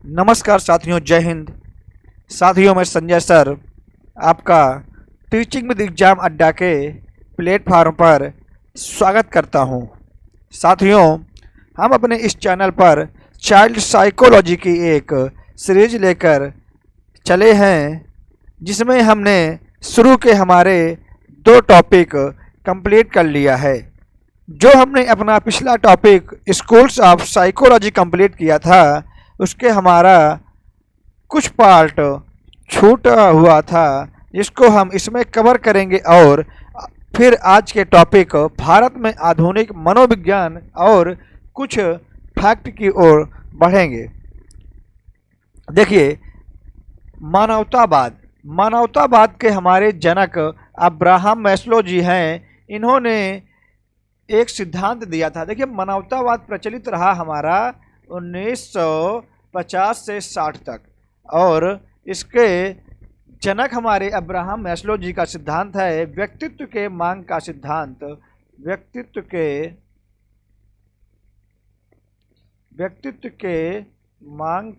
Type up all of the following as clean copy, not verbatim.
नमस्कार साथियों, जय हिंद। साथियों, मैं संजय सर आपका टीचिंग विद एग्जाम अड्डा के प्लेटफार्म पर स्वागत करता हूं। साथियों, हम अपने इस चैनल पर चाइल्ड साइकोलॉजी की एक सीरीज लेकर चले हैं, जिसमें हमने शुरू के हमारे 2 टॉपिक कंप्लीट कर लिया है। जो हमने अपना पिछला topic schools of psychology complete किया था, उसके हमारा कुछ पार्ट छूटा हुआ था, जिसको हम इसमें कवर करेंगे और फिर आज के टॉपिक भारत में आधुनिक मनोविज्ञान और कुछ फैक्ट की ओर बढ़ेंगे। देखिए, मानवतावाद के हमारे जनक अब्राहम मैस्लो जी हैं। इन्होंने एक सिद्धांत दिया था। देखिए, मानवतावाद प्रचलित रहा हमारा 1950 से 60 तक, और इसके जनक हमारे अब्राहम मैस्लो जी का सिद्धांत है व्यक्तित्व के मांग का सिद्धांत। व्यक्तित्व के मांग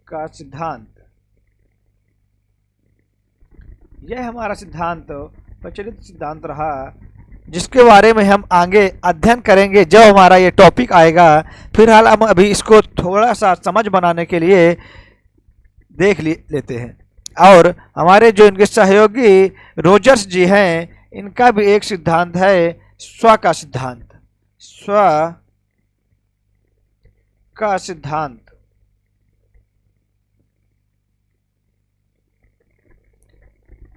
का सिद्धांत। यह हमारा सिद्धांत प्रचलित सिद्धांत रहा, जिसके बारे में हम आगे अध्ययन करेंगे जब हमारा ये टॉपिक आएगा। फिलहाल हम अभी इसको थोड़ा सा समझ बनाने के लिए देख लेते हैं। और हमारे जो इनके सहयोगी रोजर्स जी हैं, इनका भी एक सिद्धांत है स्व का सिद्धांत। स्व का सिद्धांत।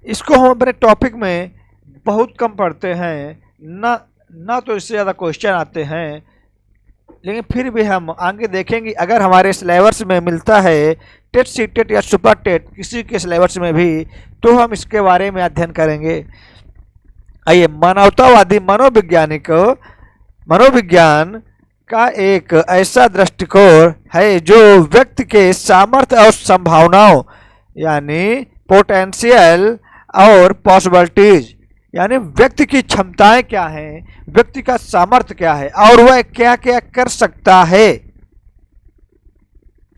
इसको हम अपने टॉपिक में बहुत कम पढ़ते हैं, ना तो इससे ज़्यादा क्वेश्चन आते हैं, लेकिन फिर भी हम आगे देखेंगे। अगर हमारे सिलेबस में मिलता है, टेट, सीटेट या सुपर टेट, किसी के सिलेबस में भी, तो हम इसके बारे में अध्ययन करेंगे। आइए, मानवतावादी मनोविज्ञान का एक ऐसा दृष्टिकोण है जो व्यक्ति के सामर्थ्य और संभावनाओं, यानी पोटेंशियल और पॉसिबिलिटीज, यानी व्यक्ति की क्षमताएं क्या हैं, व्यक्ति का सामर्थ्य क्या है और वह क्या क्या कर सकता है,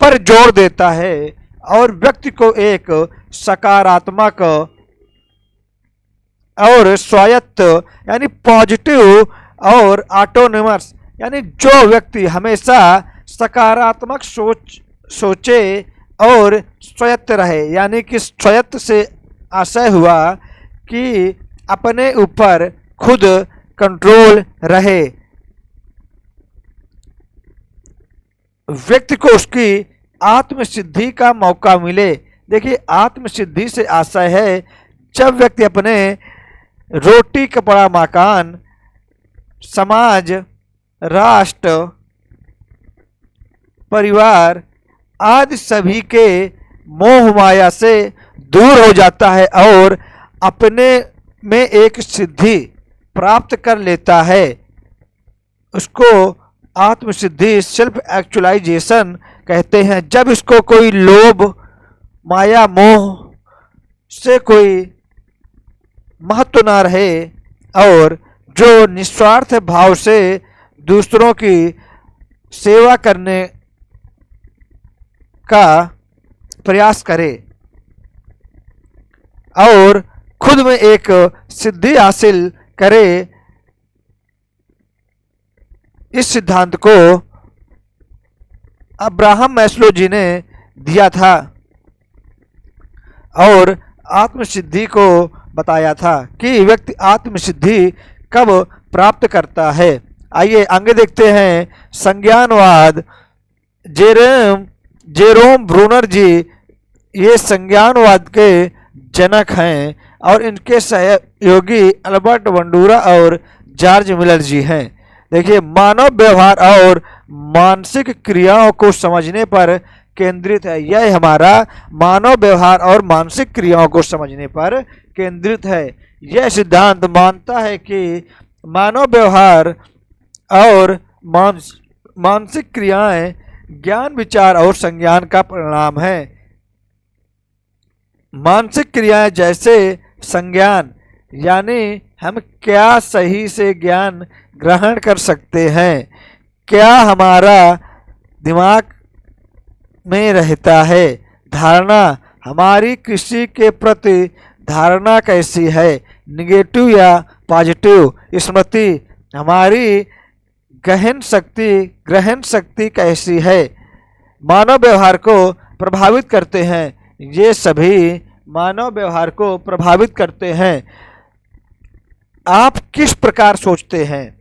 पर जोर देता है, और व्यक्ति को एक सकारात्मक और स्वायत्त, यानी पॉजिटिव और ऑटोनोमस, यानी जो व्यक्ति हमेशा सकारात्मक सोचे और स्वायत्त रहे, यानी कि स्वायत्त से आशय हुआ कि अपने ऊपर खुद कंट्रोल रहे, व्यक्ति को उसकी आत्मसिद्धि का मौका मिले। देखिए, आत्मसिद्धि से आशय है जब व्यक्ति अपने रोटी कपड़ा मकान, समाज, राष्ट्र, परिवार आदि सभी के मोह माया से दूर हो जाता है और अपने में एक सिद्धि प्राप्त कर लेता है। उसको आत्मसिद्धि, सेल्फ एक्चुअलाइजेशन कहते हैं। जब इसको कोई लोभ, माया, मोह से कोई महत्व ना रहे और जो निस्वार्थ भाव से दूसरों की सेवा करने का प्रयास करे और खुद में एक सिद्धि हासिल करे। इस सिद्धांत को अब्राहम मैस्लो जी ने दिया था और आत्मसिद्धि को बताया था कि व्यक्ति आत्मसिद्धि कब प्राप्त करता है। आइए आगे देखते हैं। संज्ञानवाद। जेरोम ब्रूनर जी ये संज्ञानवाद के जनक हैं और इनके सहयोगी अल्बर्ट बंडूरा और जॉर्ज मिलर जी हैं। देखिए, मानव व्यवहार और मानसिक क्रियाओं को समझने पर केंद्रित है। यह हमारा मानव व्यवहार और मानसिक क्रियाओं को समझने पर केंद्रित है। यह सिद्धांत मानता है कि मानव व्यवहार और मानसिक क्रियाएं ज्ञान, विचार और संज्ञान का परिणाम है। मानसिक क्रियाएं जैसे संज्ञान, यानी हम क्या सही से ज्ञान ग्रहण कर सकते हैं, क्या हमारा दिमाग में रहता है। धारणा, हमारी कृषि के प्रति धारणा कैसी है, निगेटिव या पॉजिटिव। स्मृति, हमारी ग्रहण शक्ति कैसी है। मानव व्यवहार को प्रभावित करते हैं, ये सभी मानव व्यवहार को प्रभावित करते हैं। आप किस प्रकार सोचते हैं,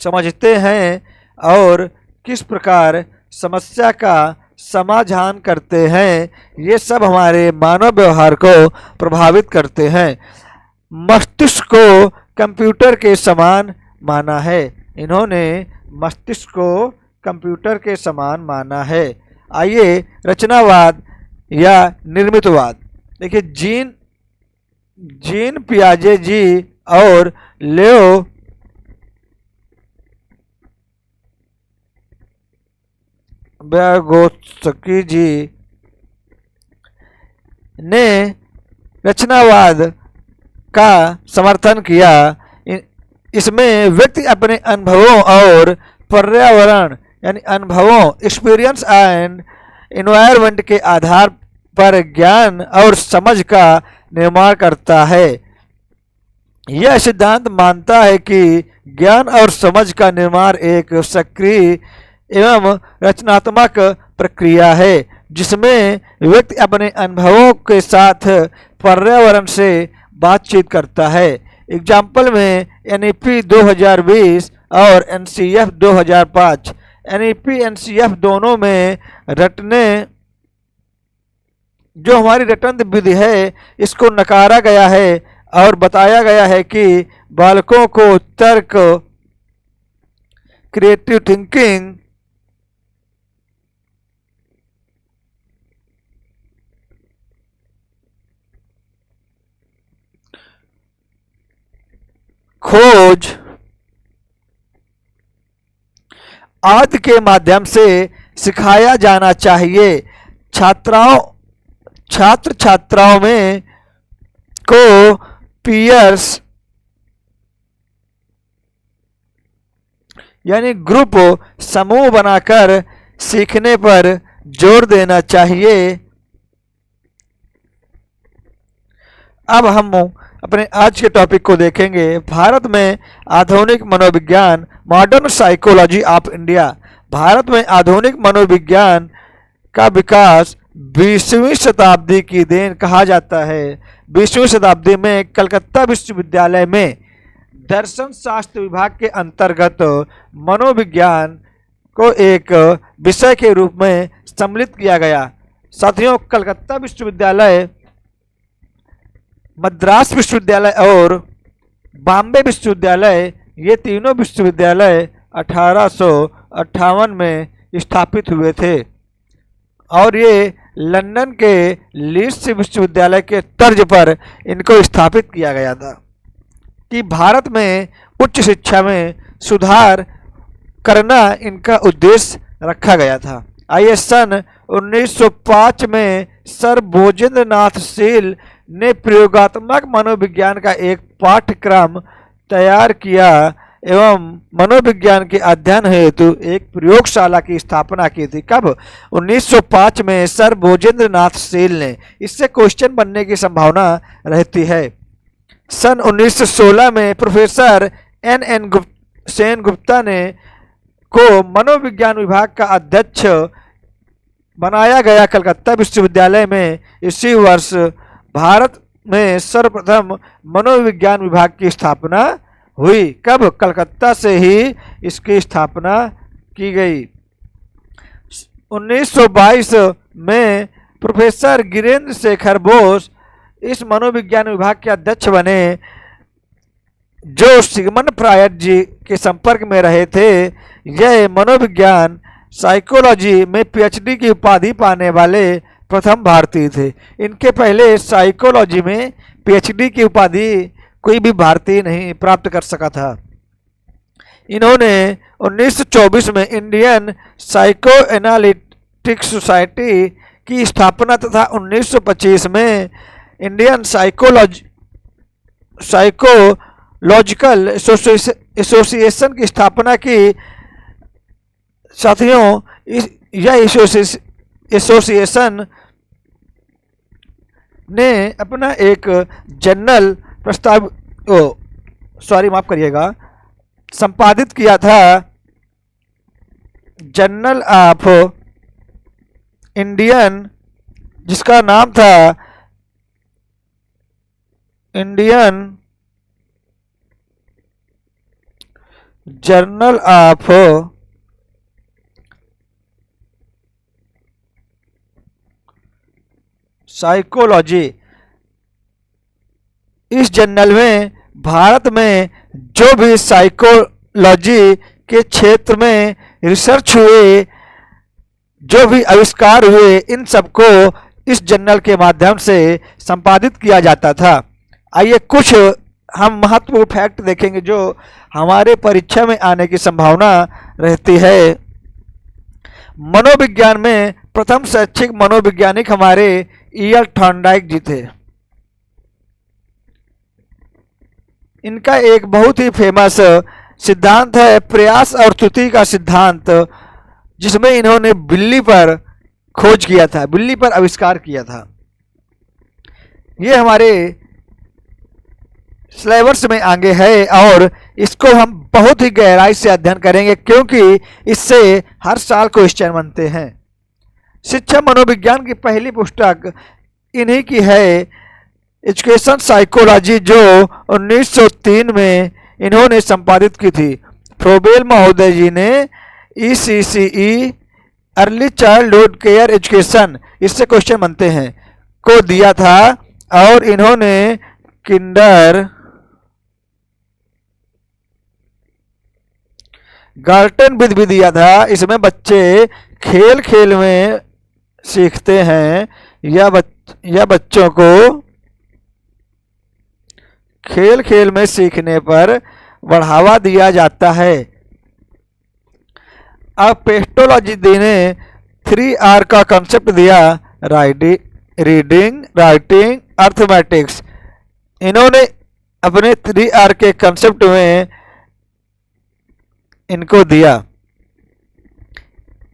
समझते हैं और किस प्रकार समस्या का समाधान करते हैं, ये सब हमारे मानव व्यवहार को प्रभावित करते हैं। मस्तिष्क को कंप्यूटर के समान माना है। इन्होंने मस्तिष्क को कंप्यूटर के समान माना है। आइए रचनावाद या निर्मितवाद देखिए। जीन पियाजे जी और लेओ व्यागोत्स्की जी ने रचनावाद का समर्थन किया। इसमें व्यक्ति अपने अनुभवों और पर्यावरण यानी अनुभवों एक्सपीरियंस एंड एनवायरनमेंट के आधार पर ज्ञान और समझ का निर्माण करता है। यह सिद्धांत मानता है कि ज्ञान और समझ का निर्माण एक सक्रिय एवं रचनात्मक प्रक्रिया है, जिसमें व्यक्ति अपने अनुभवों के साथ पर्यावरण से बातचीत करता है। एग्जाम्पल में NEP 2020 और NCF 2005। NEP NCF दोनों में रटने जो हमारी रटन विधि है, इसको नकारा गया है और बताया गया है कि बालकों को तर्क, क्रिएटिव थिंकिंग, खोज आदि के माध्यम से सिखाया जाना चाहिए। छात्र छात्राओं में को पीयर्स यानी ग्रुप समूह बनाकर सीखने पर जोर देना चाहिए। अब हम अपने आज के टॉपिक को देखेंगे। भारत में आधुनिक मनोविज्ञान, modern psychology of India. Bharat में आधुनिक मनोविज्ञान का विकास 20वीं शताब्दी की देन कहा जाता है। 20वीं शताब्दी में कलकत्ता विश्वविद्यालय में दर्शन शास्त्र विभाग के अंतर्गत मनोविज्ञान को एक विषय के रूप में सम्मिलित किया गया। साथियों, कलकत्ता विश्वविद्यालय, मद्रास विश्वविद्यालय और बॉम्बे विश्वविद्यालय, ये तीनों विश्वविद्यालय 1858 में स्थापित हुए थे और ये लंदन के लीड्स विश्वविद्यालय के तर्ज पर इनको स्थापित किया गया था कि भारत में उच्च शिक्षा में सुधार करना इनका उद्देश्य रखा गया था। आइए सन 1905 में सर भोजेंद्र नाथ शील ने प्रयोगात्मक मनोविज्ञान का एक पाठ्यक्रम तैयार किया एवं मनोविज्ञान के अध्ययन हेतु एक प्रयोगशाला की स्थापना की थी। कब? 1905 में सर भोजेंद्र नाथ शील ने। इससे क्वेश्चन बनने की संभावना रहती है। सन 1916 में प्रोफेसर N.N. सेन गुप्ता ने को मनोविज्ञान विभाग का अध्यक्ष बनाया गया। कलकत्ता विश्वविद्यालय में इसी वर्ष भारत में सर्वप्रथम मनोविज्ञान विभाग की स्थापना हुई। कब? कलकत्ता से ही इसकी स्थापना की गई। 1922 में प्रोफेसर गिरीन्द्र शेखर बोस इस मनोविज्ञान विभाग के अध्यक्ष बने, जो सिगमंड फ्रायड जी के संपर्क में रहे थे। यह मनोविज्ञान साइकोलॉजी में PhD की उपाधि पाने वाले प्रथम भारतीय थे। इनके पहले साइकोलॉजी में PhD की उपाधि कोई भी भारतीय नहीं प्राप्त कर सका था। इन्होंने 1924 में इंडियन साइको एनालिटिक सोसाइटी की स्थापना तथा 1925 में इंडियन साइकोलॉजिकल एसोसिएशन की स्थापना की। साथियों, यह एसोसिएशन ने अपना एक जर्नल माफ करिएगा, संपादित किया था, जर्नल ऑफ इंडियन, जिसका नाम था इंडियन जर्नल ऑफ साइकोलॉजी। इस जर्नल में भारत में जो भी साइकोलॉजी के क्षेत्र में रिसर्च हुए, जो भी आविष्कार हुए, इन सबको इस जर्नल के माध्यम से संपादित किया जाता था। आइए कुछ हम महत्वपूर्ण फैक्ट देखेंगे जो हमारे परीक्षा में आने की संभावना रहती है। मनोविज्ञान में प्रथम शैक्षिक मनोवैज्ञानिक हमारे ईएल थॉर्नडाइक जी थे। इनका एक बहुत ही फेमस सिद्धांत है प्रयास और त्रुटि का सिद्धांत, जिसमें इन्होंने बिल्ली पर खोज किया था, बिल्ली पर आविष्कार किया था। ये हमारे सिलेबस में आगे है और इसको हम बहुत ही गहराई से अध्ययन करेंगे, क्योंकि इससे हर साल क्वेश्चन बनते हैं। शिक्षा मनोविज्ञान की पहली पुस्तक इन्हीं की है, एजुकेशन साइकोलॉजी, जो 1903 में इन्होंने संपादित की थी। फ्रोबेल महोदय जी ने ECCE early childhood care education, इससे क्वेश्चन बनते हैं, को दिया था और इन्होंने किंडर गार्टन विद भी दिया था। इसमें बच्चे खेल खेल में सीखते हैं या बच्चों को खेल खेल में सीखने पर बढ़ावा दिया जाता है। अब पेस्टोलॉजी ने 3R का कंसेप्ट दिया, रीडिंग, राइटिंग, अर्थमेटिक्स। इन्होंने अपने 3R के कंसेप्ट में इनको दिया।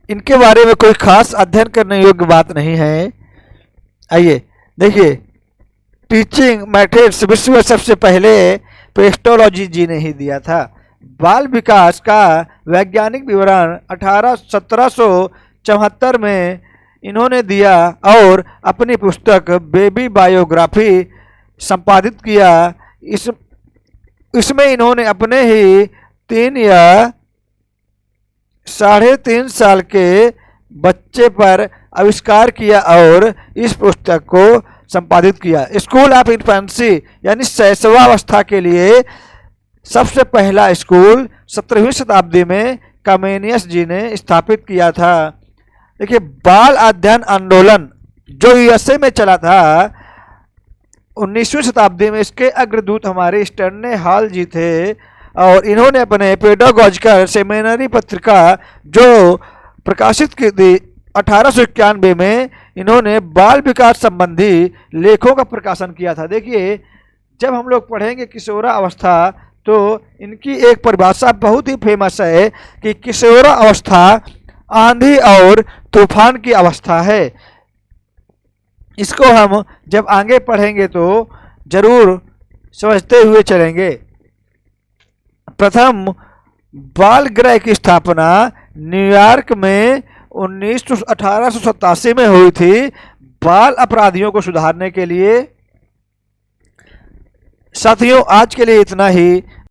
इनके बारे में कोई खास अध्ययन करने योग्य बात नहीं है। आइए देखिए, टीचिंग मेथड्स विश्व में सबसे पहले पेस्टोलॉजी जी ने ही दिया था। बाल विकास का वैज्ञानिक विवरण 1774 में इन्होंने दिया और अपनी पुस्तक बेबी बायोग्राफी संपादित किया। इसमें इन्होंने अपने ही 3 या 3.5 साल के बच्चे पर आविष्कार किया और इस पुस्तक को संपादित किया। स्कूल ऑफ इन्फेंसी यानी शैशवावस्था के लिए सबसे पहला स्कूल 17वीं शताब्दी में कमेनियस जी ने स्थापित किया था। देखिए, बाल अध्ययन आंदोलन जो यूएसए में चला था 19वीं शताब्दी में, इसके अग्रदूत हमारे स्टर्ने हॉल जी थे और इन्होंने अपने पेडागॉजिकल सेमिनरी पत्रिका जो प्रकाशित की थी 1891 में, इन्होंने बाल विकास संबंधी लेखों का प्रकाशन किया था। देखिए, जब हम लोग पढ़ेंगे किशोरा अवस्था तो इनकी एक परिभाषा बहुत ही फेमस है कि किशोरा अवस्था आंधी और तूफान की अवस्था है। इसको हम जब आगे पढ़ेंगे तो जरूर समझते हुए चलेंगे। प्रथम बाल गृह की स्थापना न्यूयॉर्क में 1887 में हुई थी, बाल अपराधियों को सुधारने के लिए। साथियों, आज के लिए इतना ही।